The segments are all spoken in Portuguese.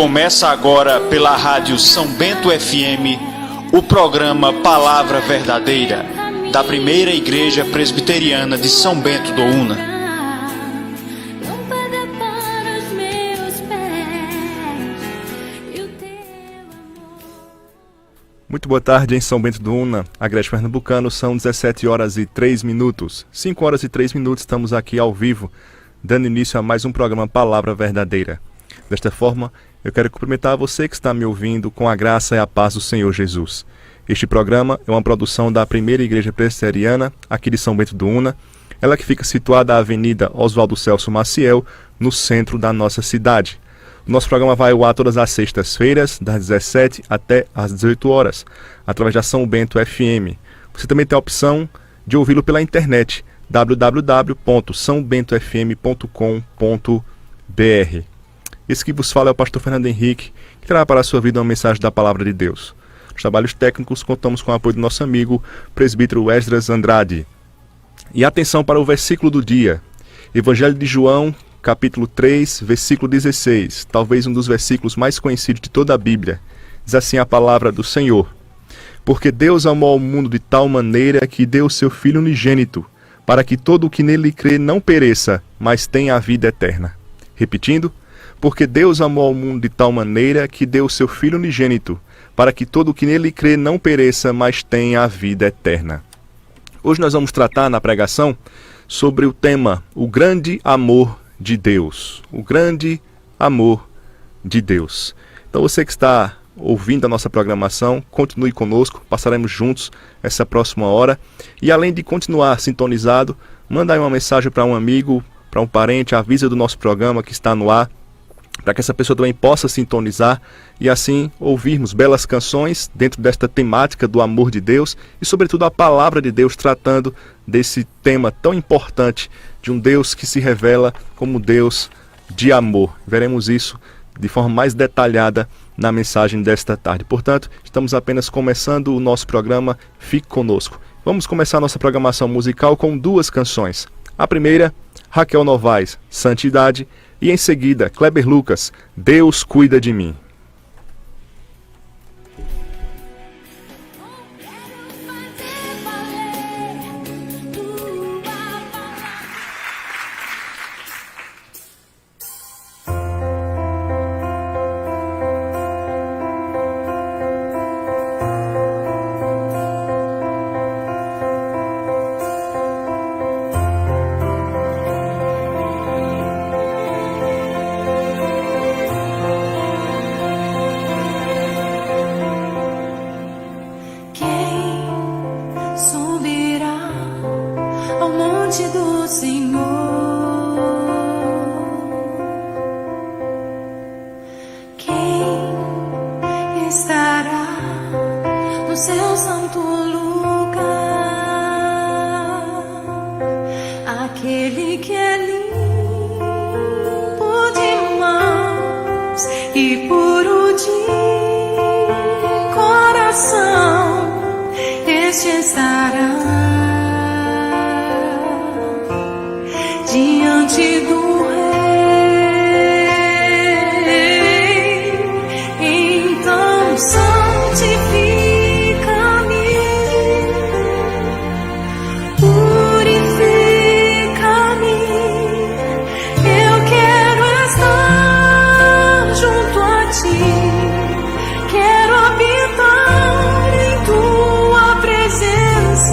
Começa agora pela Rádio São Bento FM o programa Palavra Verdadeira, da Primeira Igreja Presbiteriana de São Bento do Una. Muito boa tarde em São Bento do Una, Agreste Pernambucano, são 17 horas e 3 minutos. 5 horas e 3 minutos estamos aqui ao vivo, dando início a mais um programa Palavra Verdadeira. Desta forma, eu quero cumprimentar você que está me ouvindo com a graça e a paz do Senhor Jesus. Este programa é uma produção da Primeira Igreja Presbiteriana, aqui de São Bento do Una, ela que fica situada na Avenida Oswaldo Celso Maciel, no centro da nossa cidade. O nosso programa vai ao ar todas as sextas-feiras, das 17 até às 18 horas, através da São Bento FM. Você também tem a opção de ouvi-lo pela internet, www.sãobentofm.com.br. Esse que vos fala é o pastor Fernando Henrique, que trará para a sua vida uma mensagem da Palavra de Deus. Nos trabalhos técnicos, contamos com o apoio do nosso amigo, presbítero Esdras Andrade. E atenção para o versículo do dia. Evangelho de João, capítulo 3, versículo 16, talvez um dos versículos mais conhecidos de toda a Bíblia. Diz assim a palavra do Senhor: Porque Deus amou ao mundo de tal maneira que deu o seu Filho unigênito, para que todo o que nele crê não pereça, mas tenha a vida eterna. Repetindo: Porque Deus amou ao mundo de tal maneira que deu o seu Filho unigênito, para que todo o que nele crê não pereça, mas tenha a vida eterna. Hoje nós vamos tratar na pregação sobre o tema O Grande Amor de Deus. O grande amor de Deus. Então você que está ouvindo a nossa programação, continue conosco, passaremos juntos essa próxima hora. E além de continuar sintonizado, manda aí uma mensagem para um amigo, para um parente, avisa do nosso programa que está no ar, para que essa pessoa também possa sintonizar e assim ouvirmos belas canções dentro desta temática do amor de Deus e sobretudo a palavra de Deus tratando desse tema tão importante de um Deus que se revela como Deus de amor. Veremos isso de forma mais detalhada na mensagem desta tarde. Portanto, estamos apenas começando o nosso programa, fique conosco. Vamos começar a nossa programação musical com duas canções. A primeira, Raquel Novaes, Santidade, e em seguida, Kleber Lucas, Deus Cuida de Mim. Quero habitar em tua presença.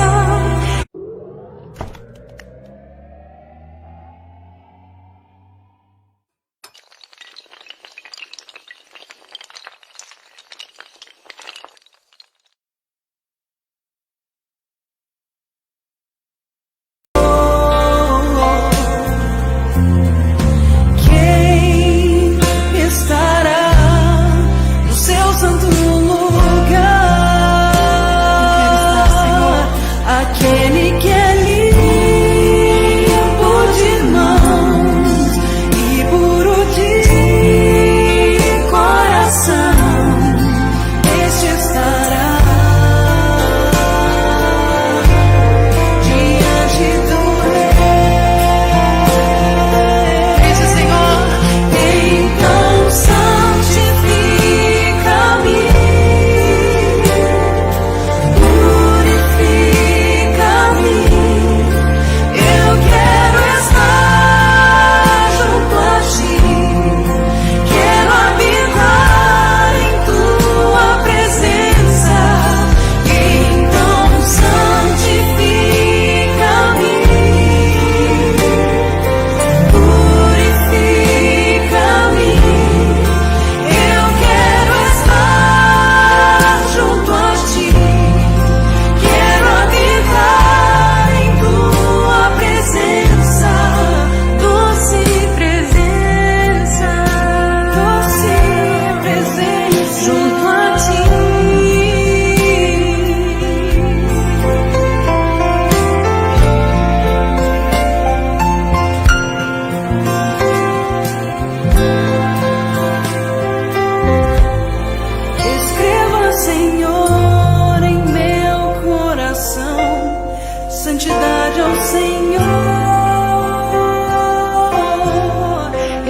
santidade ao Senhor.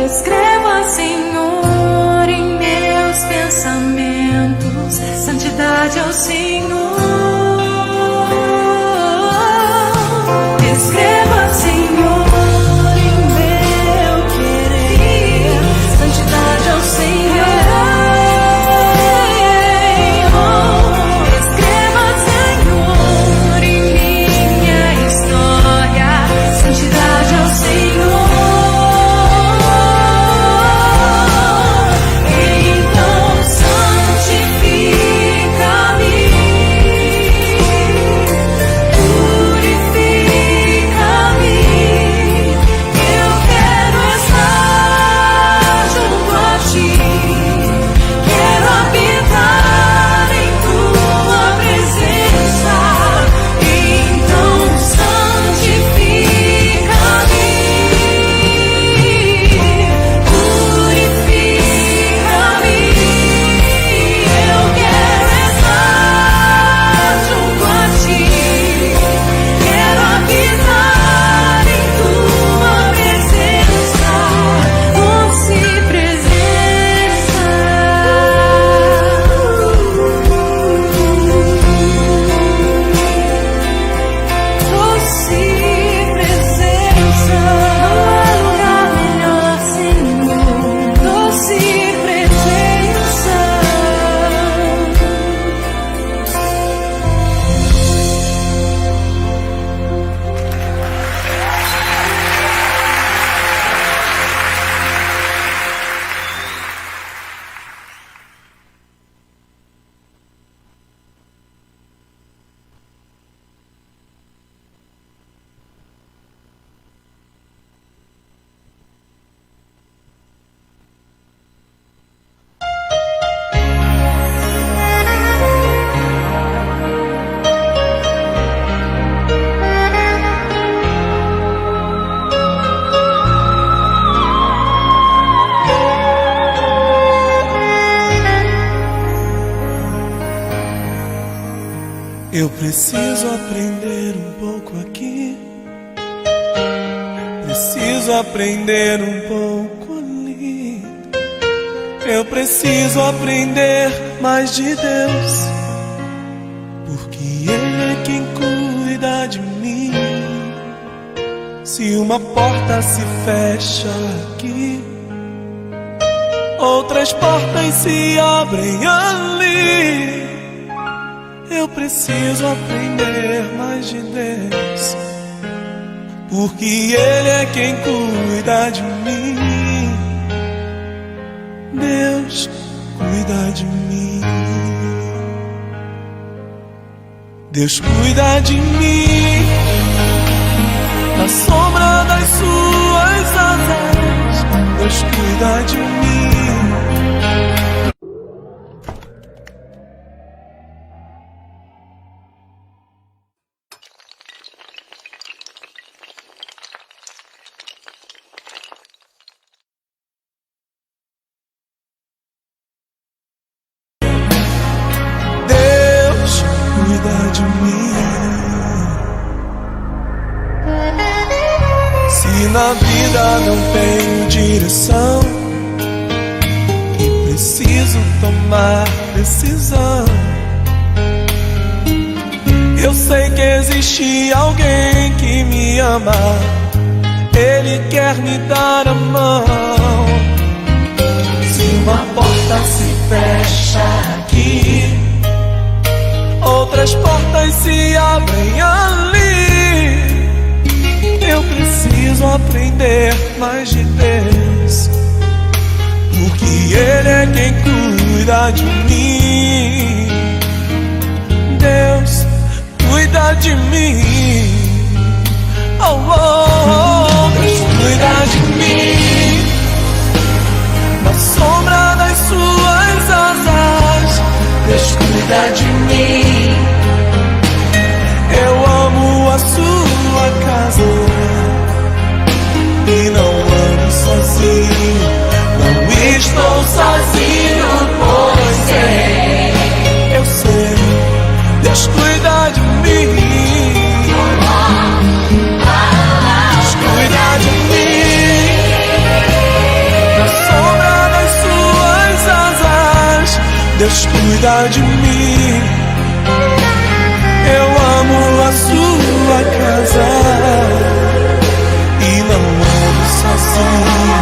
Escreva, Senhor, em meus pensamentos, santidade ao Senhor. Escreva, Senhor, em meu querer, santidade ao Senhor. Escreva, Senhor, em minha história, santidade ao Senhor. Então santifica-me, purifica-me. Eu quero estar junto a Ti, quero habitar em Tua presença. Então santifica-me, purifica-me. Eu quero estar junto a Ti, quero habitar em Tua presença, doce presença. Doce presença, não há lugar melhor, Senhor. Doce presença. Eu preciso aprender um pouco aqui, preciso aprender um pouco ali. Eu preciso aprender mais de Deus, porque Ele é quem cuida de mim. Se uma porta se fecha aqui, outras portas se abrem ali. Eu preciso aprender mais de Deus, porque Ele é quem cuida de mim. Deus cuida de mim. Deus cuida de mim, na sombra das suas asas. Deus cuida de mim. Cuida de mim. Se na vida não tenho direção e preciso tomar decisão, eu sei que existe alguém que me ama. Ele quer me dar a mão. Se uma porta se fecha aqui, outras portas se abrem ali. Eu preciso aprender mais de Deus, porque Ele é quem cuida de mim. Deus cuida de mim. Oh, oh, oh. Deus cuida de mim, na sombra das suas asas. Deus cuida de mim. Eu amo a sua casa e não ando sozinho. Não estou sozinho, pois sei. Eu sei, Deus cuida de mim. Deus cuida de mim. Eu amo a sua casa e não ando sozinho.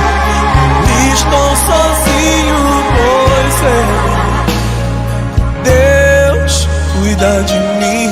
Não estou sozinho, pois Deus cuida de mim.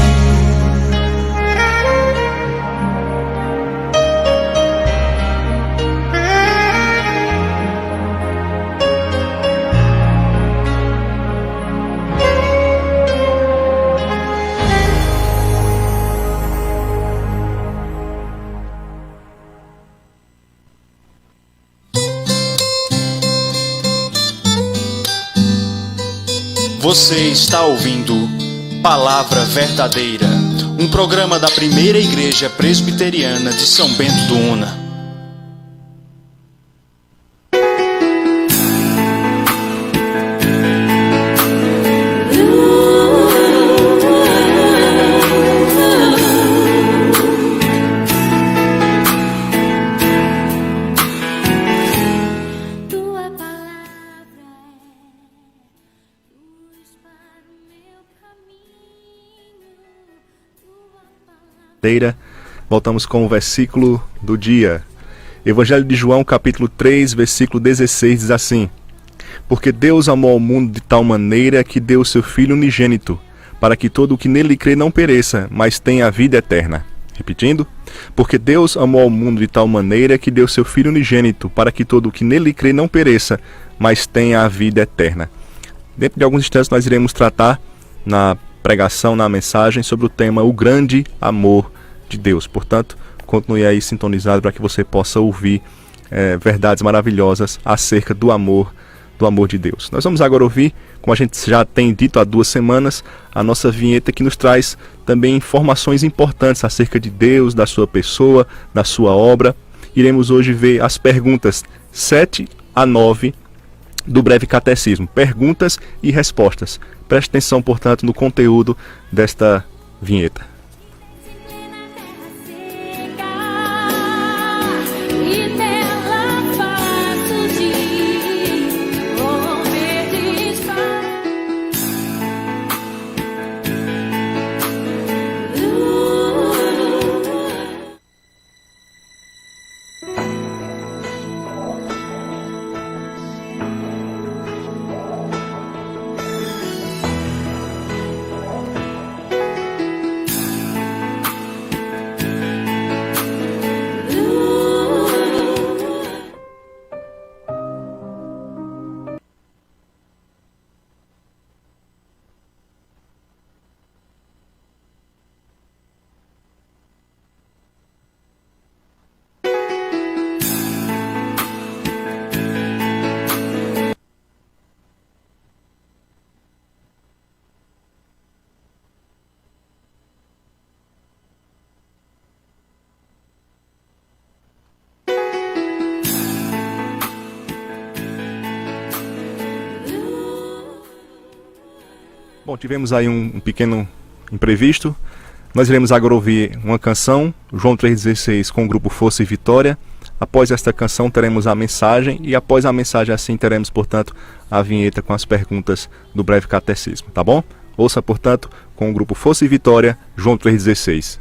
Você está ouvindo Palavra Verdadeira, um programa da Primeira Igreja Presbiteriana de São Bento do Una. Voltamos com o versículo do dia. Evangelho de João, capítulo 3, versículo 16, diz assim: Porque Deus amou ao mundo de tal maneira que deu o seu Filho unigênito, para que todo o que nele crê não pereça, mas tenha a vida eterna. Repetindo: Porque Deus amou ao mundo de tal maneira que deu o seu Filho unigênito, para que todo o que nele crê não pereça, mas tenha a vida eterna. Dentro de alguns instantes nós iremos tratar na pregação, na mensagem, sobre o tema O Grande Amor de Deus. Portanto, continue aí sintonizado para que você possa ouvir verdades maravilhosas acerca do amor de Deus. Nós vamos agora ouvir, como a gente já tem dito há 2 semanas, a nossa vinheta que nos traz também informações importantes acerca de Deus, da sua pessoa, da sua obra. Iremos hoje ver as perguntas 7 a 9 do breve catecismo, perguntas e respostas. Preste atenção, portanto, no conteúdo desta vinheta. Bom, tivemos aí um pequeno imprevisto. Nós iremos agora ouvir uma canção, João 3,16, com o grupo Força e Vitória. Após esta canção teremos a mensagem e após a mensagem assim teremos, portanto, a vinheta com as perguntas do breve catecismo, tá bom? Ouça, portanto, com o grupo Força e Vitória, João 3,16.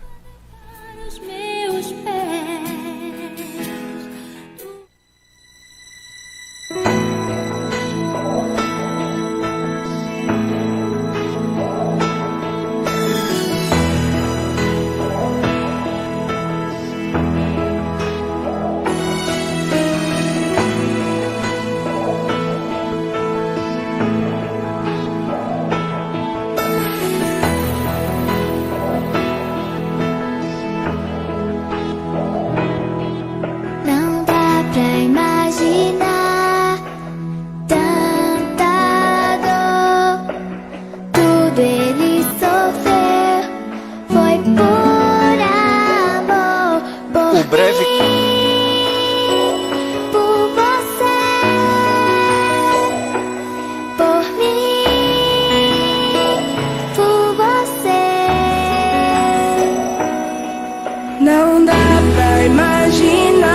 Não dá pra imaginar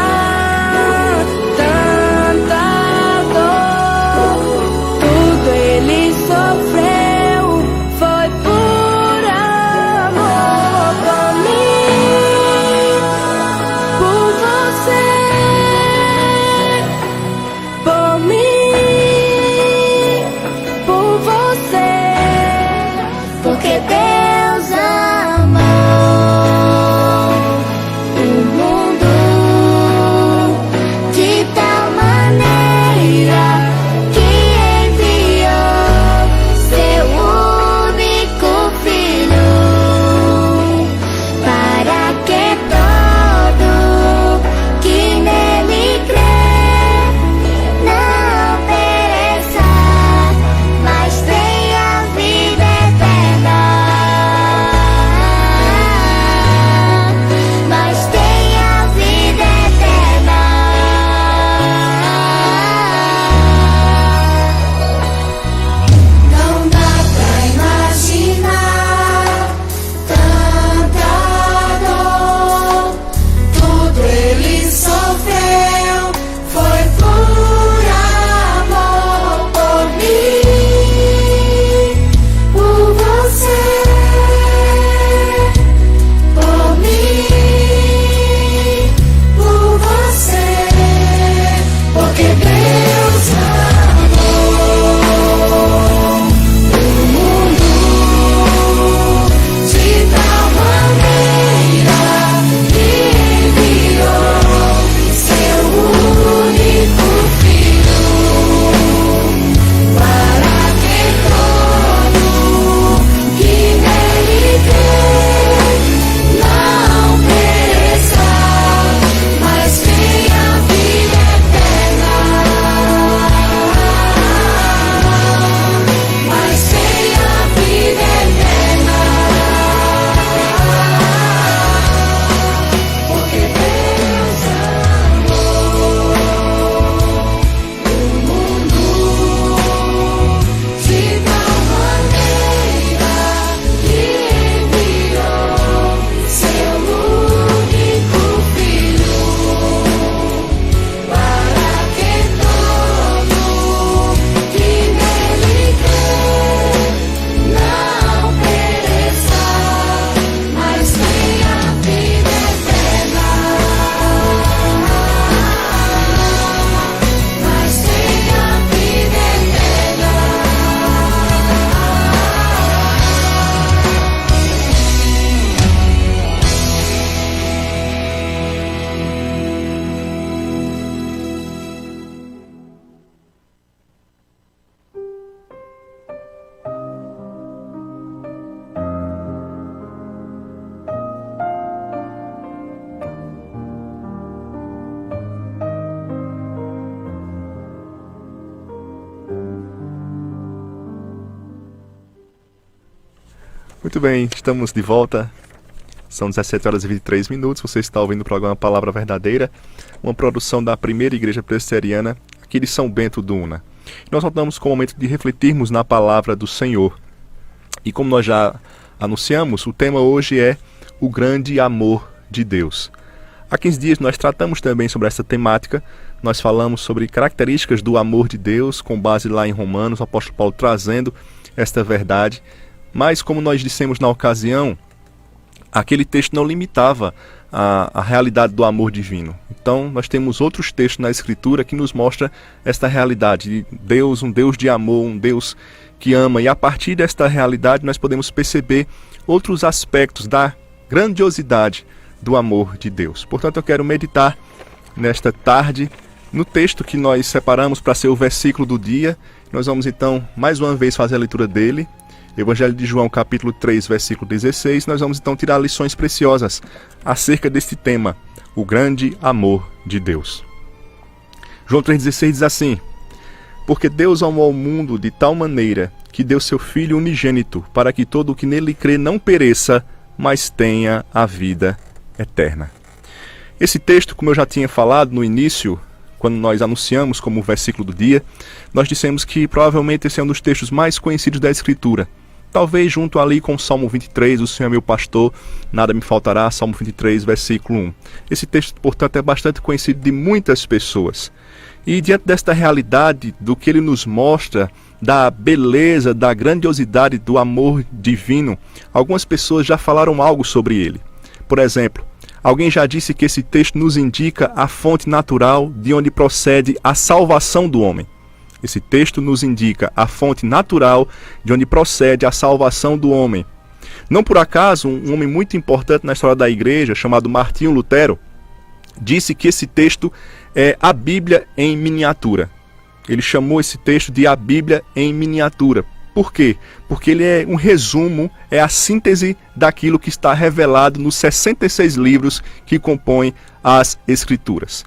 tanta dor, tudo ele sofreu. Muito bem, estamos de volta. São 17 horas e 23 minutos. Você está ouvindo o programa Palavra Verdadeira, uma produção da Primeira Igreja Presbiteriana aqui de São Bento do Una. Nós voltamos com o momento de refletirmos na palavra do Senhor. E como nós já anunciamos, o tema hoje é o grande amor de Deus. Há 15 dias nós tratamos também sobre essa temática. Nós falamos sobre características do amor de Deus, com base lá em Romanos, o apóstolo Paulo trazendo esta verdade. Mas, como nós dissemos na ocasião, aquele texto não limitava a realidade do amor divino. Então, nós temos outros textos na Escritura que nos mostram esta realidade de Deus, um Deus de amor, um Deus que ama. E a partir desta realidade, nós podemos perceber outros aspectos da grandiosidade do amor de Deus. Portanto, eu quero meditar nesta tarde no texto que nós separamos para ser o versículo do dia. Nós vamos, então, mais uma vez fazer a leitura dele. Evangelho de João, capítulo 3, versículo 16, nós vamos então tirar lições preciosas acerca deste tema, o grande amor de Deus. João 3,16 diz assim: porque Deus amou o mundo de tal maneira que deu seu Filho unigênito, para que todo o que nele crê não pereça, mas tenha a vida eterna. Esse texto, como eu já tinha falado no início, quando nós anunciamos como o versículo do dia, nós dissemos que provavelmente esse é um dos textos mais conhecidos da Escritura. Talvez junto ali com o Salmo 23, o Senhor é meu pastor, nada me faltará, Salmo 23, versículo 1. Esse texto, portanto, é bastante conhecido de muitas pessoas. E diante desta realidade, do que ele nos mostra, da beleza, da grandiosidade do amor divino, algumas pessoas já falaram algo sobre ele. Por exemplo, alguém já disse que esse texto nos indica a fonte natural de onde procede a salvação do homem. Esse texto nos indica a fonte natural de onde procede a salvação do homem. Não por acaso, um homem muito importante na história da igreja, chamado Martinho Lutero, disse que esse texto é a Bíblia em miniatura. Ele chamou esse texto de a Bíblia em miniatura. Por quê? Porque ele é um resumo, é a síntese daquilo que está revelado nos 66 livros que compõem as Escrituras.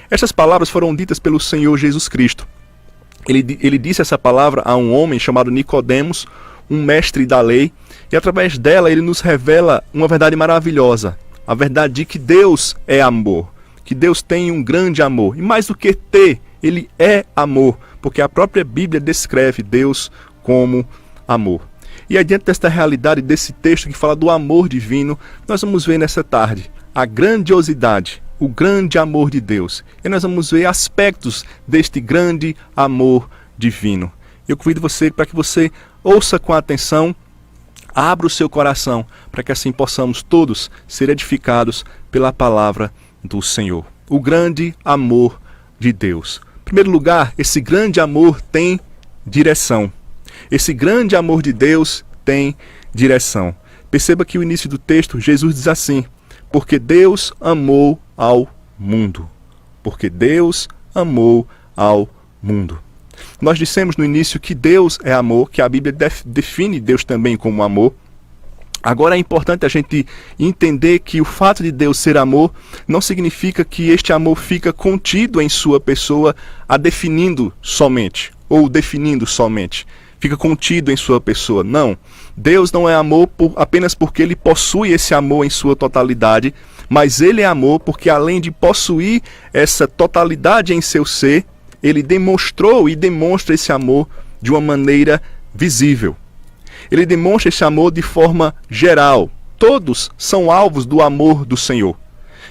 Estas palavras foram ditas pelo Senhor Jesus Cristo. Ele disse essa palavra a um homem chamado Nicodemos, um mestre da lei, e através dela ele nos revela uma verdade maravilhosa, a verdade de que Deus é amor, que Deus tem um grande amor, e mais do que ter, ele é amor, porque a própria Bíblia descreve Deus como amor. E aí, diante desta realidade, desse texto que fala do amor divino, nós vamos ver nessa tarde a grandiosidade, o grande amor de Deus. E nós vamos ver aspectos deste grande amor divino. Eu convido você para que você ouça com atenção, abra o seu coração, para que assim possamos todos ser edificados pela palavra do Senhor. O grande amor de Deus. Em primeiro lugar, esse grande amor tem direção. Esse grande amor de Deus tem direção. Perceba que o início do texto, Jesus diz assim: porque Deus amou ao mundo. Porque Deus amou ao mundo. Nós dissemos no início que Deus é amor, que a Bíblia define Deus também como amor. Agora é importante a gente entender que o fato de Deus ser amor não significa que este amor fica contido em sua pessoa, a definindo somente, ou definindo somente. Fica contido em sua pessoa. Não. Deus não é amor apenas porque ele possui esse amor em sua totalidade, mas ele é amor porque, além de possuir essa totalidade em seu ser, ele demonstrou e demonstra esse amor de uma maneira visível. Ele demonstra esse amor de forma geral. Todos são alvos do amor do Senhor.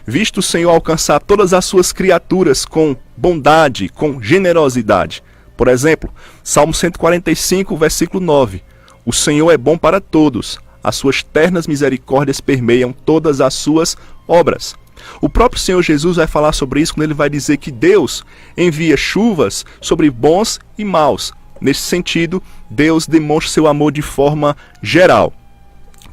Visto o Senhor alcançar todas as suas criaturas com bondade, com generosidade. Por exemplo, Salmo 145, versículo 9. O Senhor é bom para todos, as suas ternas misericórdias permeiam todas as suas obras. O próprio Senhor Jesus vai falar sobre isso quando ele vai dizer que Deus envia chuvas sobre bons e maus. Nesse sentido, Deus demonstra seu amor de forma geral.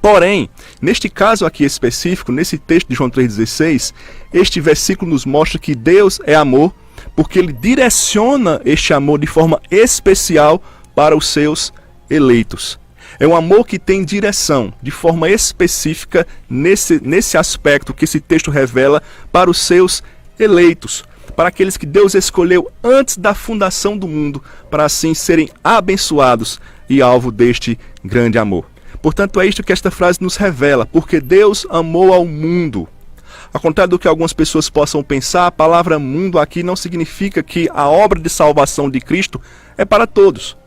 Porém, neste caso aqui específico, nesse texto de João 3,16, este versículo nos mostra que Deus é amor, porque ele direciona este amor de forma especial para os seus eleitos. É um amor que tem direção, de forma específica, nesse aspecto que esse texto revela, para os seus eleitos, para aqueles que Deus escolheu antes da fundação do mundo, para assim serem abençoados e alvo deste grande amor. Portanto, é isto que esta frase nos revela, porque Deus amou ao mundo. Ao contrário do que algumas pessoas possam pensar, a palavra mundo aqui não significa que a obra de salvação de Cristo é para todos,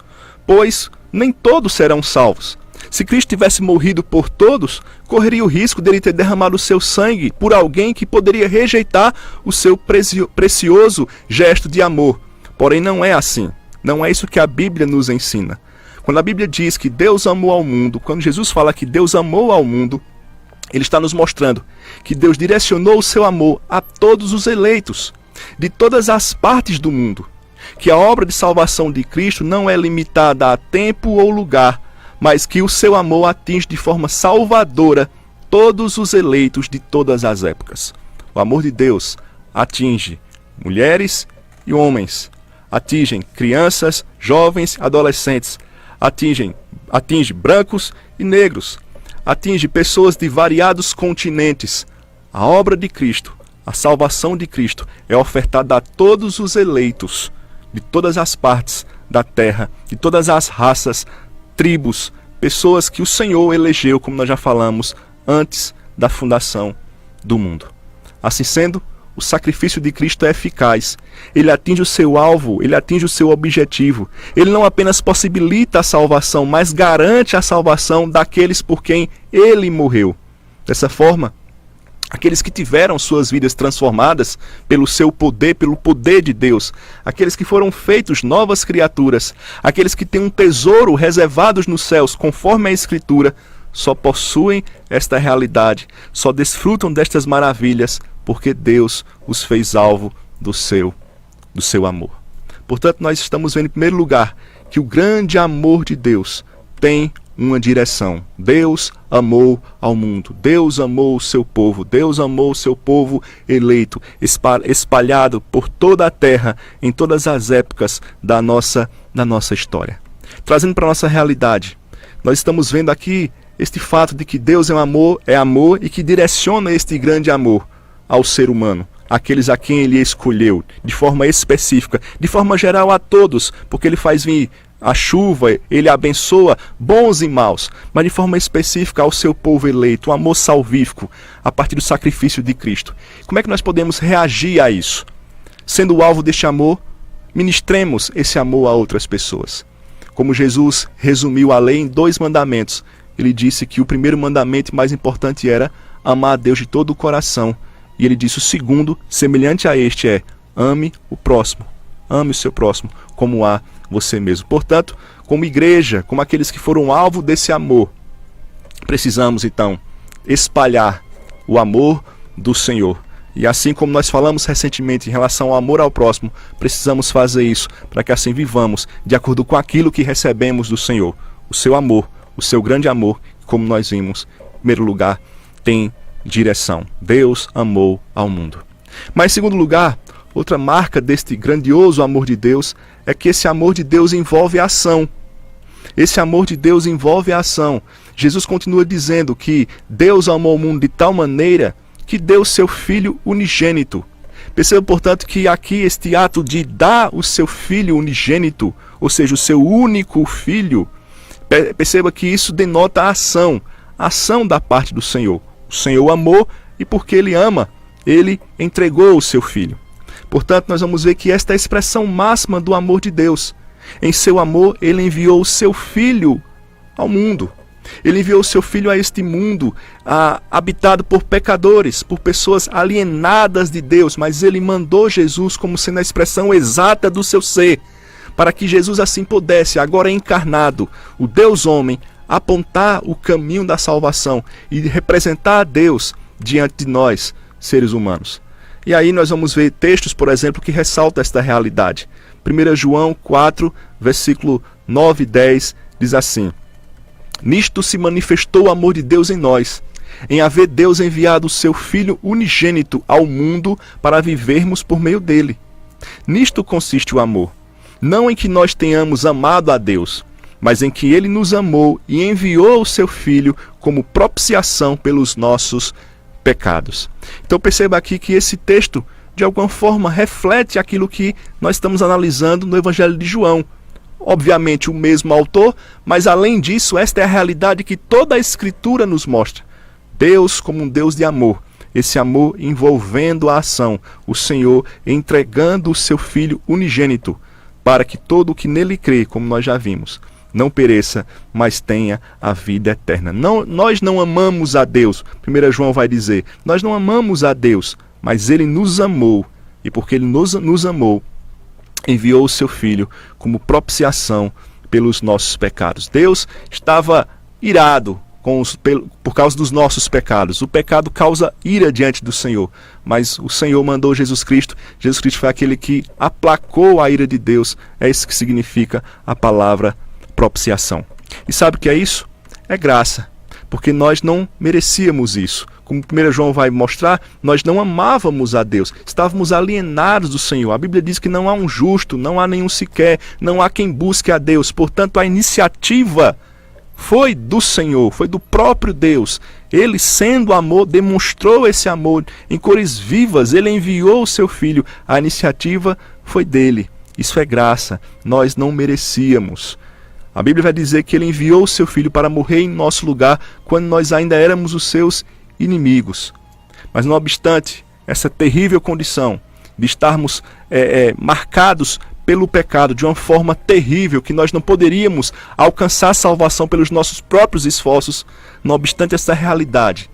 pois nem todos serão salvos. Se Cristo tivesse morrido por todos, correria o risco dele ter derramado o seu sangue por alguém que poderia rejeitar o seu precioso gesto de amor. Porém, não é assim. Não é isso que a Bíblia nos ensina. Quando a Bíblia diz que Deus amou ao mundo, quando Jesus fala que Deus amou ao mundo, Ele está nos mostrando que Deus direcionou o seu amor a todos os eleitos, de todas as partes do mundo. Que a obra de salvação de Cristo não é limitada a tempo ou lugar, mas que o seu amor atinge de forma salvadora todos os eleitos de todas as épocas. O amor de Deus atinge mulheres e homens, atinge crianças, jovens, adolescentes, atinge brancos e negros, atinge pessoas de variados continentes. A obra de Cristo, a salvação de Cristo é ofertada a todos os eleitos de todas as partes da terra, de todas as raças, tribos, pessoas que o Senhor elegeu, como nós já falamos, antes da fundação do mundo. Assim sendo, o sacrifício de Cristo é eficaz. Ele atinge o seu alvo, ele atinge o seu objetivo. Ele não apenas possibilita a salvação, mas garante a salvação daqueles por quem ele morreu. Dessa forma, aqueles que tiveram suas vidas transformadas pelo seu poder, pelo poder de Deus, aqueles que foram feitos novas criaturas, aqueles que têm um tesouro reservados nos céus, conforme a Escritura, só possuem esta realidade, só desfrutam destas maravilhas, porque Deus os fez alvo do seu amor. Portanto, nós estamos vendo em primeiro lugar que o grande amor de Deus tem uma direção. Deus amou ao mundo, Deus amou o seu povo, Deus amou o seu povo eleito, espalhado por toda a terra, em todas as épocas da nossa história. Trazendo para a nossa realidade, nós estamos vendo aqui este fato de que Deus é amor e que direciona este grande amor ao ser humano, aqueles a quem ele escolheu, de forma específica, de forma geral a todos, porque ele faz vir a chuva, ele abençoa bons e maus, mas de forma específica ao seu povo eleito, um amor salvífico, a partir do sacrifício de Cristo. Como é que nós podemos reagir a isso? Sendo o alvo deste amor, ministremos esse amor a outras pessoas. Como Jesus resumiu a lei em 2 mandamentos, ele disse que o primeiro mandamento mais importante era amar a Deus de todo o coração. E ele disse o segundo, semelhante a este, é: ame o próximo, ame o seu próximo como a você mesmo. Portanto, como igreja, como aqueles que foram alvo desse amor, precisamos então espalhar o amor do Senhor. E assim como nós falamos recentemente em relação ao amor ao próximo, precisamos fazer isso para que assim vivamos de acordo com aquilo que recebemos do Senhor. O seu amor, o seu grande amor, como nós vimos, em primeiro lugar, tem direção. Deus amou ao mundo. Mas em segundo lugar, outra marca deste grandioso amor de Deus é que esse amor de Deus envolve a ação. Esse amor de Deus envolve a ação. Jesus continua dizendo que Deus amou o mundo de tal maneira que deu seu Filho unigênito. Perceba, portanto, que aqui este ato de dar o seu Filho unigênito, ou seja, o seu único Filho, perceba que isso denota a ação da parte do Senhor. O Senhor amou e porque Ele ama, Ele entregou o seu Filho. Portanto, nós vamos ver que esta é a expressão máxima do amor de Deus. Em seu amor, Ele enviou o seu Filho ao mundo. Ele enviou o seu Filho a este mundo, habitado por pecadores, por pessoas alienadas de Deus, mas Ele mandou Jesus como sendo a expressão exata do seu ser, para que Jesus assim pudesse, agora encarnado, o Deus homem, apontar o caminho da salvação e representar a Deus diante de nós, seres humanos. E aí nós vamos ver textos, por exemplo, que ressaltam esta realidade. 1 João 4, versículo 9 e 10, diz assim: nisto se manifestou o amor de Deus em nós, em haver Deus enviado o seu Filho unigênito ao mundo para vivermos por meio dele. Nisto consiste o amor, não em que nós tenhamos amado a Deus, mas em que Ele nos amou e enviou o seu Filho como propiciação pelos nossos pecados. Então perceba aqui que esse texto, de alguma forma, reflete aquilo que nós estamos analisando no Evangelho de João. obviamente o mesmo autor, mas além disso, esta é a realidade que toda a Escritura nos mostra. Deus como um Deus de amor, esse amor envolvendo a ação, o Senhor entregando o seu Filho unigênito, para que todo o que nele crê, como nós já vimos, não pereça, mas tenha a vida eterna. Nós não amamos a Deus, 1 João vai dizer, nós não amamos a Deus, mas Ele nos amou, e porque Ele nos amou, enviou o seu Filho como propiciação pelos nossos pecados. Deus estava irado por causa dos nossos pecados. O pecado causa ira diante do Senhor, mas o Senhor mandou Jesus Cristo. Jesus Cristo foi aquele que aplacou a ira de Deus. É isso que significa a palavra propiciação. E sabe o que é isso? É graça, porque nós não merecíamos isso. Como 1 João vai mostrar, nós não amávamos a Deus, estávamos alienados do Senhor. A Bíblia diz que não há um justo, não há nenhum sequer, não há quem busque a Deus. Portanto, a iniciativa foi do Senhor, foi do próprio Deus. Ele, sendo amor, demonstrou esse amor em cores vivas. Ele enviou o seu Filho. A iniciativa foi dele. Isso é graça. Nós não merecíamos. A Bíblia vai dizer que ele enviou o seu Filho para morrer em nosso lugar quando nós ainda éramos os seus inimigos. Mas não obstante essa terrível condição de estarmos marcados pelo pecado de uma forma terrível, que nós não poderíamos alcançar a salvação pelos nossos próprios esforços, não obstante essa realidade,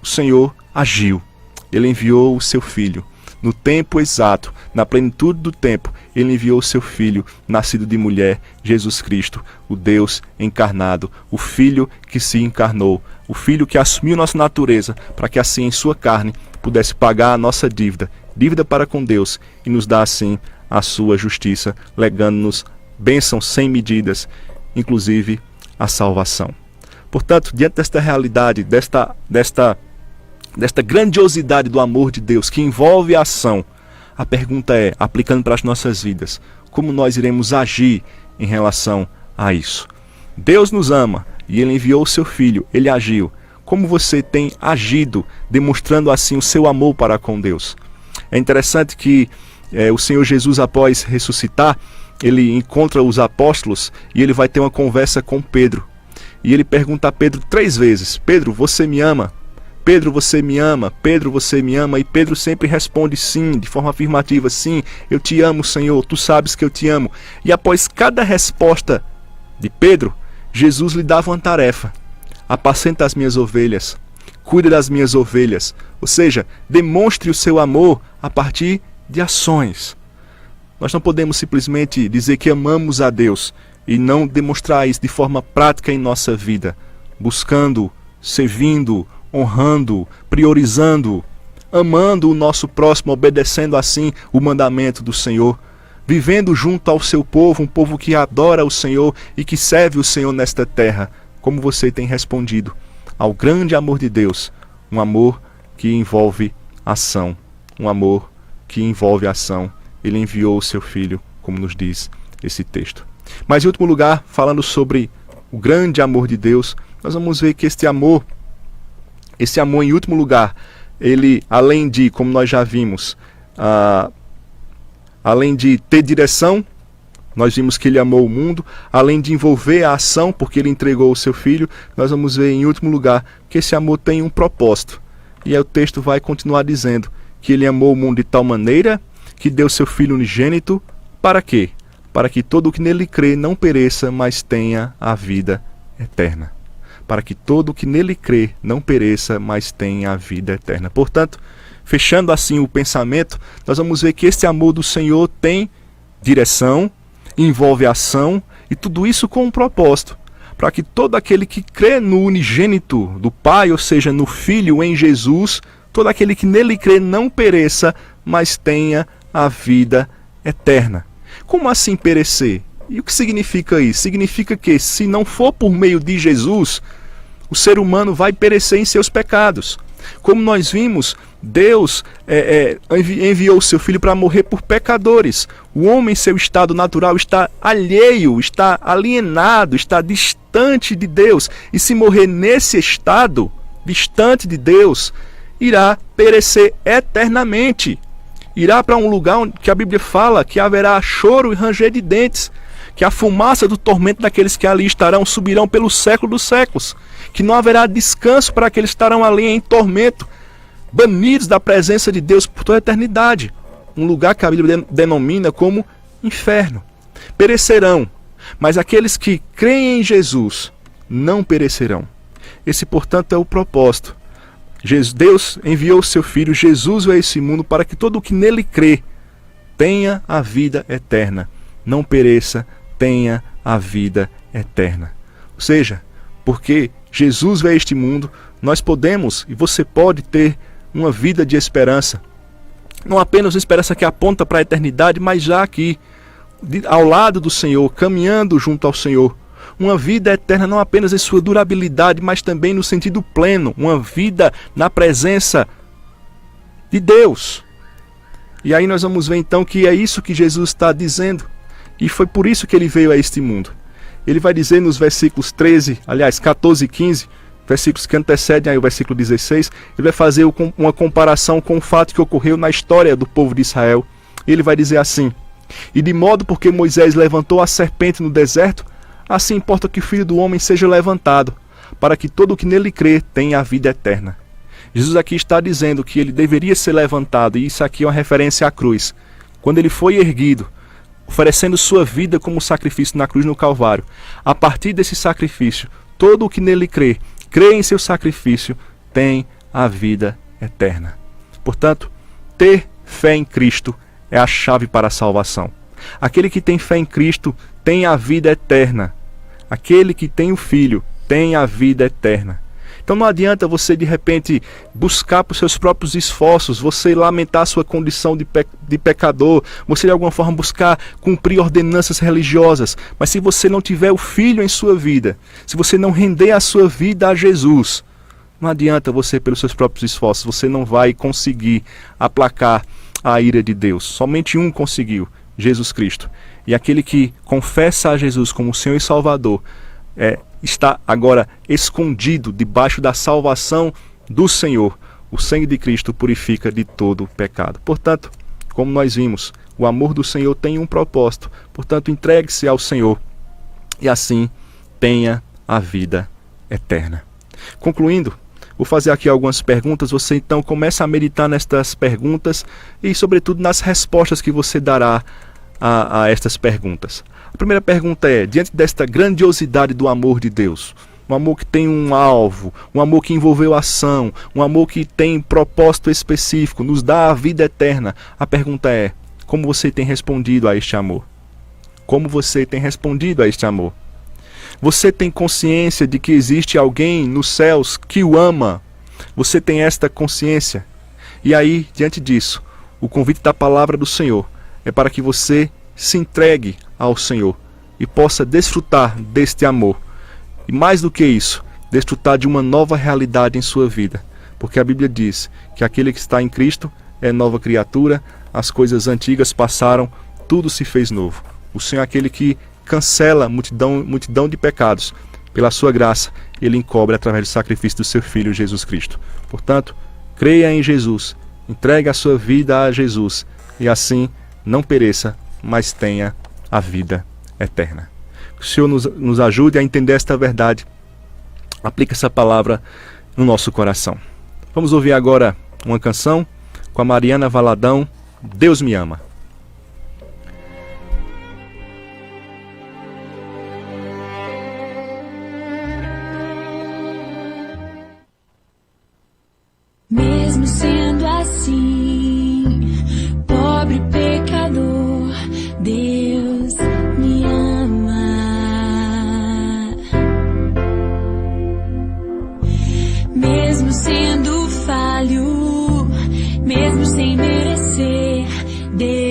o Senhor agiu. Ele enviou o seu Filho. No tempo exato, na plenitude do tempo, ele enviou o seu Filho, nascido de mulher, Jesus Cristo, o Deus encarnado, o Filho que se encarnou, o Filho que assumiu nossa natureza, para que assim em sua carne pudesse pagar a nossa dívida para com Deus, e nos dar assim a sua justiça, legando-nos bênçãos sem medidas, inclusive a salvação. Portanto, diante desta realidade, desta grandiosidade do amor de Deus que envolve a ação, a pergunta é, aplicando para as nossas vidas, como nós iremos agir em relação a isso? Deus nos ama e Ele enviou o seu Filho, Ele agiu. Como você tem agido, demonstrando assim o seu amor para com Deus? É interessante que o Senhor Jesus, após ressuscitar, ele encontra os apóstolos e ele vai ter uma conversa com Pedro. E ele pergunta a Pedro 3 vezes, Pedro, você me ama? Pedro, você me ama? Pedro, você me ama? E Pedro sempre responde sim, de forma afirmativa, sim, eu te amo, Senhor, tu sabes que eu te amo. E após cada resposta de Pedro, Jesus lhe dava uma tarefa: apacenta as minhas ovelhas, cuida das minhas ovelhas. Ou seja, demonstre o seu amor a partir de ações. Nós não podemos simplesmente dizer que amamos a Deus e não demonstrar isso de forma prática em nossa vida, buscando, servindo, honrando, priorizando, amando o nosso próximo, obedecendo assim o mandamento do Senhor, vivendo junto ao seu povo, um povo que adora o Senhor e que serve o Senhor nesta terra. Como você tem respondido ao grande amor de Deus, um amor que envolve ação, um amor que envolve ação. Ele enviou o seu Filho, como nos diz esse texto. Mas em último lugar, falando sobre o grande amor de Deus, nós vamos ver que esse amor em último lugar, ele, além de, como nós já vimos, além de ter direção, nós vimos que ele amou o mundo, além de envolver a ação, porque ele entregou o seu Filho, nós vamos ver em último lugar que esse amor tem um propósito. E aí o texto vai continuar dizendo que ele amou o mundo de tal maneira que deu seu Filho unigênito, para quê? Para que todo o que nele crê não pereça, mas tenha a vida eterna. Para que todo o que nele crê não pereça, mas tenha a vida eterna. Portanto, fechando assim o pensamento, nós vamos ver que este amor do Senhor tem direção, envolve ação, e tudo isso com um propósito, para que todo aquele que crê no unigênito do Pai, ou seja, no Filho, em Jesus, todo aquele que nele crê não pereça, mas tenha a vida eterna. Como assim perecer? E o que significa isso? Significa que, se não for por meio de Jesus, o ser humano vai perecer em seus pecados. Como nós vimos, Deus enviou o seu Filho para morrer por pecadores. O homem, em seu estado natural, está alheio, está alienado, está distante de Deus. E se morrer nesse estado, distante de Deus, irá perecer eternamente. Irá para um lugar onde que a Bíblia fala que haverá choro e ranger de dentes. que a fumaça do tormento daqueles que ali estarão subirão pelo século dos séculos, que não haverá descanso para aqueles que estarão ali em tormento, banidos da presença de Deus por toda a eternidade, um lugar que a Bíblia denomina como inferno. Perecerão, mas aqueles que creem em Jesus não perecerão. Esse, portanto, é o propósito. Deus enviou o seu Filho, Jesus, a esse mundo para que todo o que nele crê tenha a vida eterna. Não pereça, tenha a vida eterna. Ou seja, porque Jesus veio a este mundo, nós podemos e você pode ter uma vida de esperança. Não apenas uma esperança que aponta para a eternidade, mas já aqui, ao lado do Senhor, caminhando junto ao Senhor. Uma vida eterna não apenas em sua durabilidade, mas também no sentido pleno. Uma vida na presença de Deus. E aí nós vamos ver então que é isso que Jesus está dizendo. E foi por isso que ele veio a este mundo. Ele vai dizer nos versículos 14 e 15, versículos que antecedem aí o versículo 16, ele vai fazer uma comparação com o fato que ocorreu na história do povo de Israel. Ele vai dizer assim: e de modo porque Moisés levantou a serpente no deserto, assim importa que o Filho do Homem seja levantado, para que todo o que nele crê tenha a vida eterna. Jesus aqui está dizendo que ele deveria ser levantado, e isso aqui é uma referência à cruz. Quando ele foi erguido, oferecendo sua vida como sacrifício na cruz no Calvário, a partir desse sacrifício, todo o que nele crê em seu sacrifício, tem a vida eterna. Portanto, ter fé em Cristo é a chave para a salvação. Aquele que tem fé em Cristo tem a vida eterna. Aquele que tem o Filho tem a vida eterna. Então não adianta você de repente buscar por seus próprios esforços, você lamentar a sua condição de pecador, você de alguma forma buscar cumprir ordenanças religiosas, mas se você não tiver o Filho em sua vida, se você não render a sua vida a Jesus, não adianta você pelos seus próprios esforços, você não vai conseguir aplacar a ira de Deus. Somente um conseguiu, Jesus Cristo. E aquele que confessa a Jesus como Senhor e Salvador está agora escondido debaixo da salvação do Senhor. O sangue de Cristo purifica de todo pecado. Portanto, como nós vimos, o amor do Senhor tem um propósito. Portanto, entregue-se ao Senhor e assim tenha a vida eterna. Concluindo, vou fazer aqui algumas perguntas. Você então começa a meditar nestas perguntas e, sobretudo, nas respostas que você dará a estas perguntas. A primeira pergunta é: diante desta grandiosidade do amor de Deus, um amor que tem um alvo, um amor que envolveu ação, um amor que tem propósito específico, nos dá a vida eterna, a pergunta é: como você tem respondido a este amor? Como você tem respondido a este amor? Você tem consciência de que existe alguém nos céus que o ama? Você tem esta consciência? E aí, diante disso, o convite da palavra do Senhor é para que você se entregue ao Senhor e possa desfrutar deste amor. E mais do que isso, desfrutar de uma nova realidade em sua vida. Porque a Bíblia diz que aquele que está em Cristo é nova criatura, as coisas antigas passaram, tudo se fez novo. O Senhor é aquele que cancela multidão de pecados. Pela sua graça, Ele encobre através do sacrifício do seu Filho Jesus Cristo. Portanto, creia em Jesus, entregue a sua vida a Jesus e assim não pereça, mas tenha a vida eterna. Que o Senhor nos ajude a entender esta verdade. Aplique essa palavra no nosso coração. Vamos ouvir agora uma canção com a Mariana Valadão, Deus me ama. Mesmo sendo assim, pobre pecador, Deus me ama. Mesmo sendo falho, mesmo sem merecer, Deus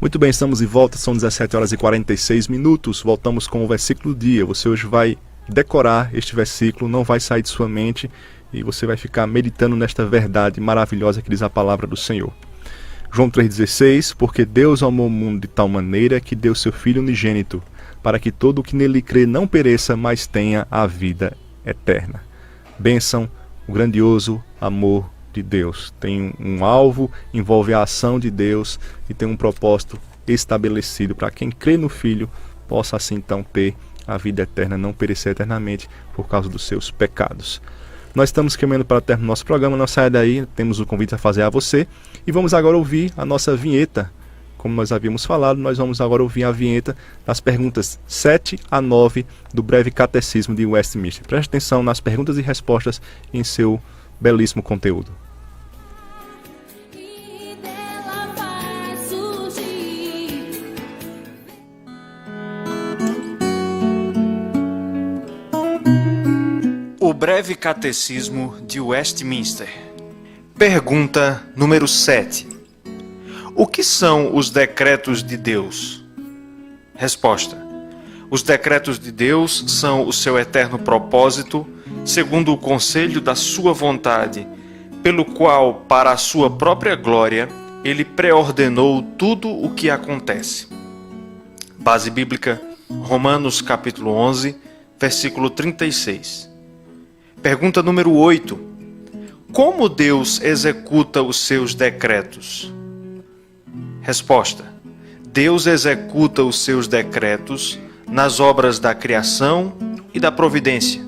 Muito bem, estamos de volta, são 17 horas e 46 minutos. Voltamos com o versículo do dia. Você hoje vai decorar este versículo, não vai sair de sua mente e você vai ficar meditando nesta verdade maravilhosa que diz a palavra do Senhor. João 3,16, porque Deus amou o mundo de tal maneira que deu seu Filho unigênito, para que todo o que nele crê não pereça, mas tenha a vida eterna. Bênção, o grandioso amor de Deus. Tem um alvo, envolve a ação de Deus e tem um propósito estabelecido para quem crê no Filho possa assim então ter a vida eterna, não perecer eternamente por causa dos seus pecados. Nós estamos caminhando para o término do nosso programa, não saia daí, temos um convite a fazer a você e vamos agora ouvir a nossa vinheta. Como nós havíamos falado, nós vamos agora ouvir a vinheta das perguntas 7 a 9 do breve catecismo de Westminster. Preste atenção nas perguntas e respostas em seu belíssimo conteúdo. O breve catecismo de Westminster. Pergunta número 7. O que são os decretos de Deus? Resposta. Os decretos de Deus são o seu eterno propósito, segundo o conselho da sua vontade, pelo qual, para a sua própria glória, ele preordenou tudo o que acontece. Base bíblica, Romanos capítulo 11, versículo 36. Pergunta número 8. Como Deus executa os seus decretos? Resposta. Deus executa os seus decretos nas obras da criação e da providência.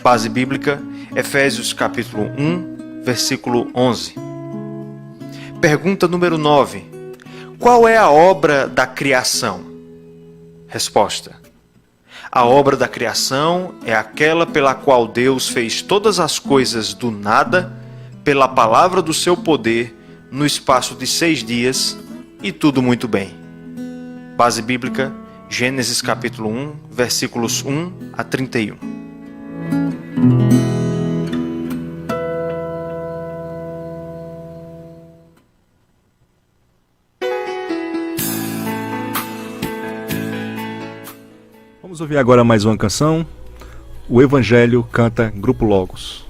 Base bíblica, Efésios capítulo 1, versículo 11. Pergunta número 9. Qual é a obra da criação? Resposta. A obra da criação é aquela pela qual Deus fez todas as coisas do nada, pela palavra do seu poder, no espaço de 6 dias, e tudo muito bem. Base bíblica, Gênesis capítulo 1, versículos 1 a 31. Vamos ouvir agora mais uma canção. O Evangelho canta Grupo Logos.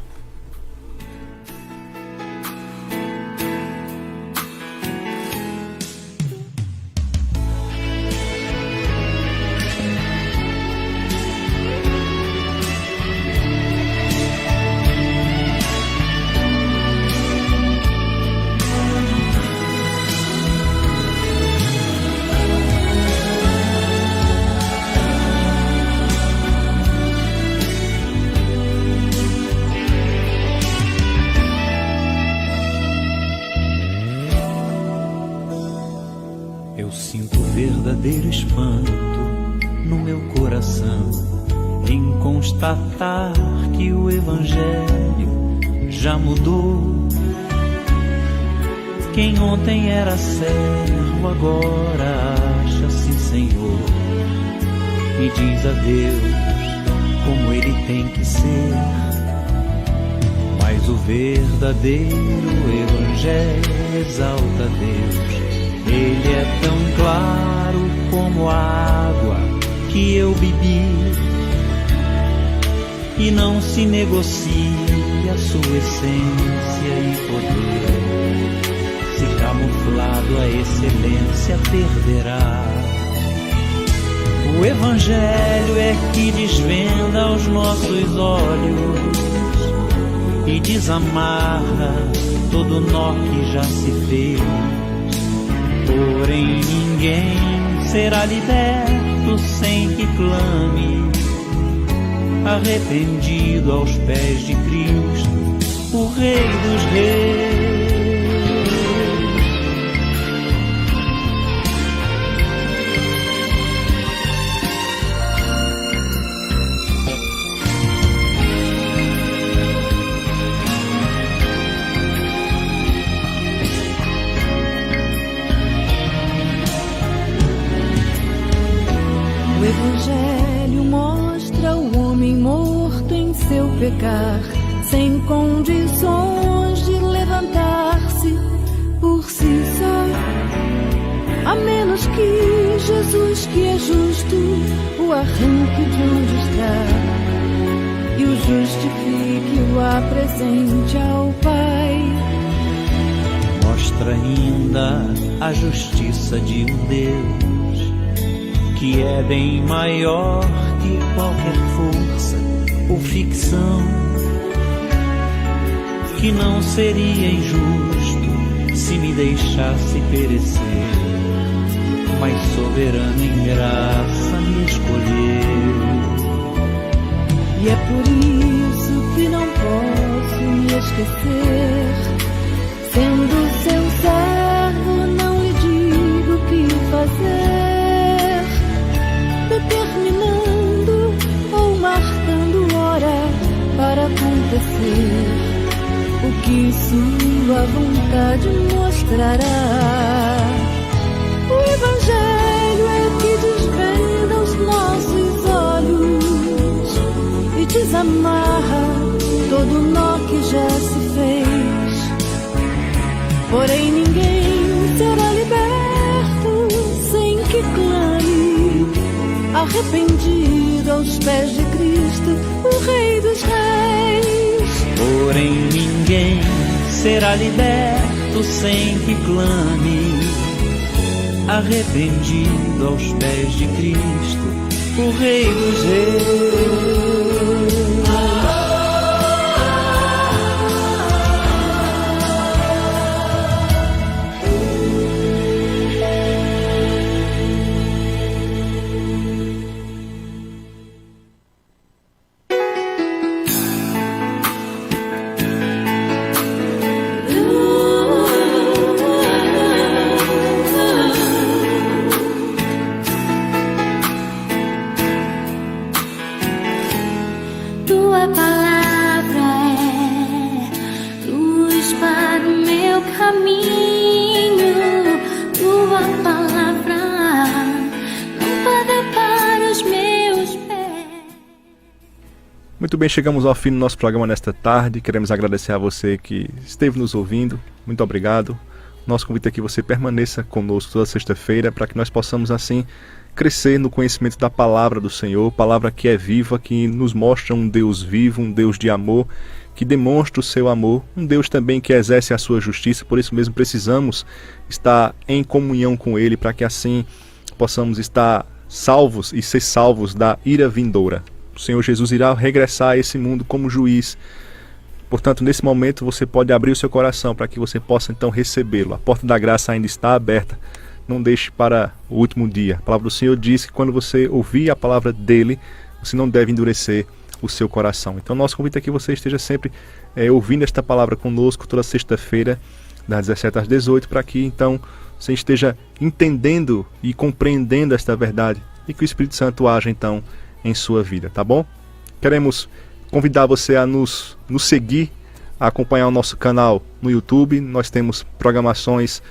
Eu sinto verdadeiro espanto no meu coração em constatar que o Evangelho já mudou. Quem ontem era servo agora acha-se Senhor e diz a Deus como ele tem que ser. Mas o verdadeiro Evangelho exalta a Deus. Ele é tão claro como a água que eu bebi, e não se negocia a sua essência e poder. Se camuflado a excelência perderá. O Evangelho é que desvenda aos nossos olhos e desamarra todo nó que já se fez. Porém ninguém será liberto sem que clame, arrependido aos pés de Cristo, o Rei dos Reis. O Evangelho mostra o homem morto em seu pecar, sem condições de levantar-se por si só. A Jesus que é justo o arranque de onde está e o justifique, o apresente ao Pai. Mostra ainda a justiça de um Deus que é bem maior que qualquer força ou ficção, que não seria injusto se me deixasse perecer, mas soberano em graça me escolheu. E é por isso que não posso me esquecer, sendo seu servo não lhe digo o que fazer, determinando ou marcando hora para acontecer o que sua vontade mostrará. O Evangelho é que desvenda os nossos olhos e desamarra todo nó que já se fez. Porém ninguém será liberto sem que clame, arrependido aos pés de Cristo, o Rei dos Reis. Porém ninguém será liberto sem que clame, arrependido aos pés de Cristo, o Rei dos Reis. Tua palavra é luz para o meu caminho. Tua palavra, lâmpada para os meus pés. Muito bem, chegamos ao fim do nosso programa nesta tarde. Queremos agradecer a você que esteve nos ouvindo. Muito obrigado. Nosso convite é que você permaneça conosco toda sexta-feira para que nós possamos assim crescer no conhecimento da palavra do Senhor, palavra que é viva, que nos mostra um Deus vivo, um Deus de amor, que demonstra o seu amor, um Deus também que exerce a sua justiça. Por isso mesmo precisamos estar em comunhão com Ele, para que assim possamos estar salvos e ser salvos da ira vindoura. O Senhor Jesus irá regressar a esse mundo como juiz. Portanto, nesse momento você pode abrir o seu coração para que você possa então recebê-lo. A porta da graça ainda está aberta. Não deixe para o último dia. A palavra do Senhor diz que quando você ouvir a palavra dele, você não deve endurecer o seu coração. Então, nosso convite é que você esteja sempre ouvindo esta palavra conosco toda sexta-feira, das 17 às 18, para que então você esteja entendendo e compreendendo esta verdade e que o Espírito Santo haja então em sua vida, tá bom? Queremos convidar você a nos seguir, a acompanhar o nosso canal no YouTube. Nós temos programações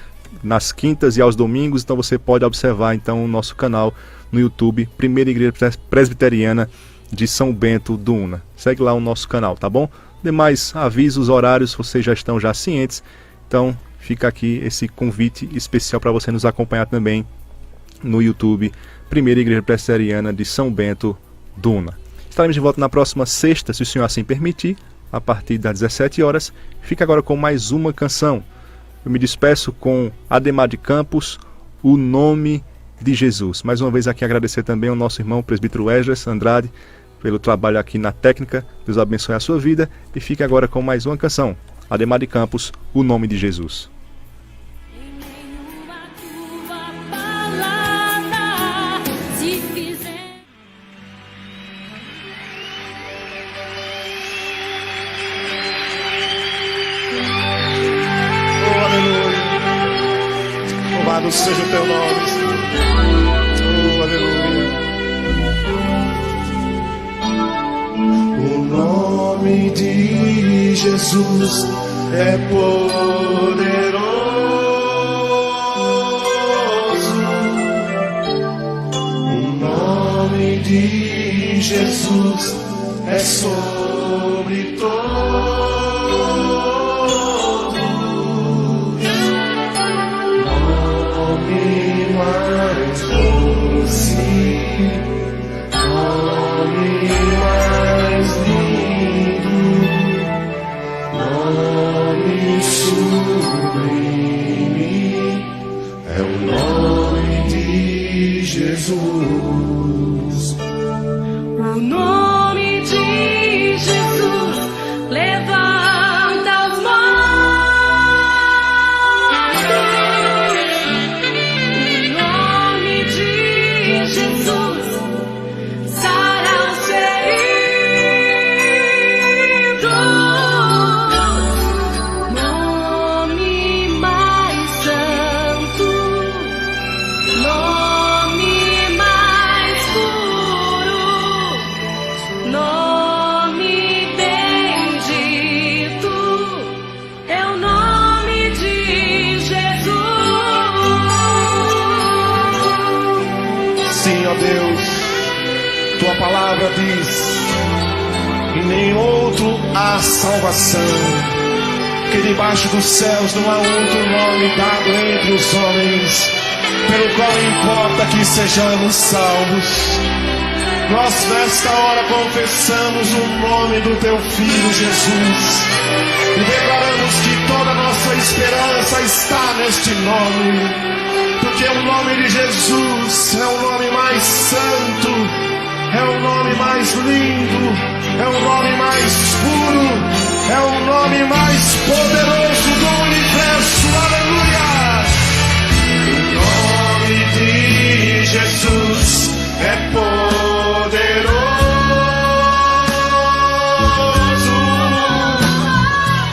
nas quintas e aos domingos, então você pode observar então o nosso canal no YouTube, Primeira Igreja Presbiteriana de São Bento do Una. Segue lá o nosso canal, tá bom? Demais avisos, horários, vocês já estão cientes, então fica aqui esse convite especial para você nos acompanhar também no YouTube, Primeira Igreja Presbiteriana de São Bento do Una. Estaremos de volta na próxima sexta, se o Senhor assim permitir, a partir das 17 horas. Fica agora com mais uma canção. Eu me despeço com Ademar de Campos, O Nome de Jesus. Mais uma vez aqui agradecer também ao nosso irmão presbítero Esdras Andrade pelo trabalho aqui na técnica. Deus abençoe a sua vida. E fique agora com mais uma canção. Ademar de Campos, O Nome de Jesus. Louvado seja o teu nome, Senhor. Oh, aleluia. O nome de Jesus é poderoso. O nome de Jesus é sobre todos. Mais palavra diz: em nenhum outro há salvação, que debaixo dos céus não há outro nome dado entre os homens, pelo qual importa que sejamos salvos. Nós nesta hora confessamos o nome do teu Filho Jesus e declaramos que toda a nossa esperança está neste nome, porque o nome de Jesus é o nome mais santo, é o nome mais lindo, é o nome mais puro, é o nome mais poderoso do universo. Aleluia! O nome de Jesus é poderoso.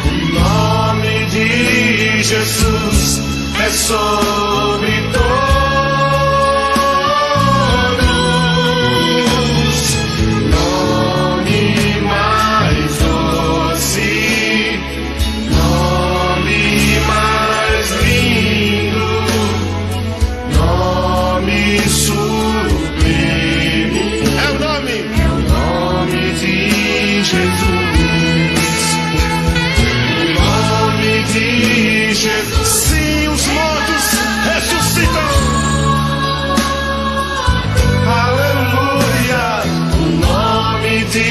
O nome de Jesus é sobre todos. Nome mais doce, nome mais lindo, nome sublime. É o nome de Jesus. O nome de Jesus. Sim, os mortos ressuscitam. Aleluia. O nome de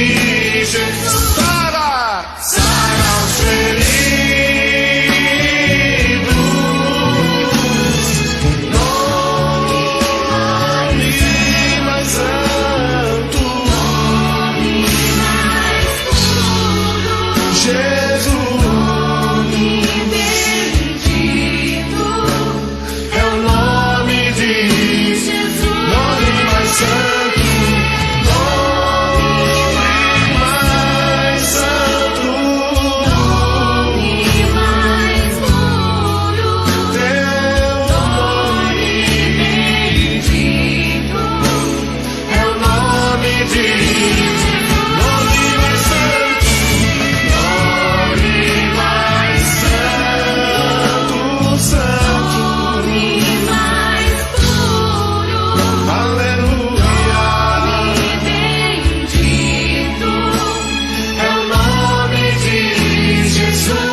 Jesus. Sara os feridos. Nome mais santo. Jesus. É o nome de Jesus. Nome mais santo. Nome mais santo. Nome mais puro. Teu nome bendito. É o nome de Jesus. Nome mais santo. Nome mais santo. Santo. Nome mais puro. Aleluia. Bendito é o nome de Jesus.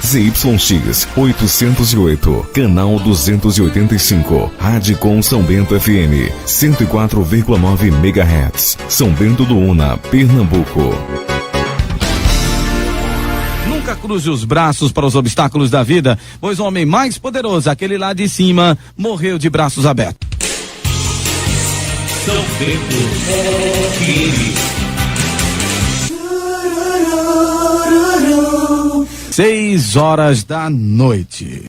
ZYX 808, canal 285, Radicom São Bento FM, 104,9 MHz, São Bento do Una, Pernambuco. Nunca cruze os braços para os obstáculos da vida, pois o homem mais poderoso, aquele lá de cima, morreu de braços abertos. São Bento FM. 6 horas da noite.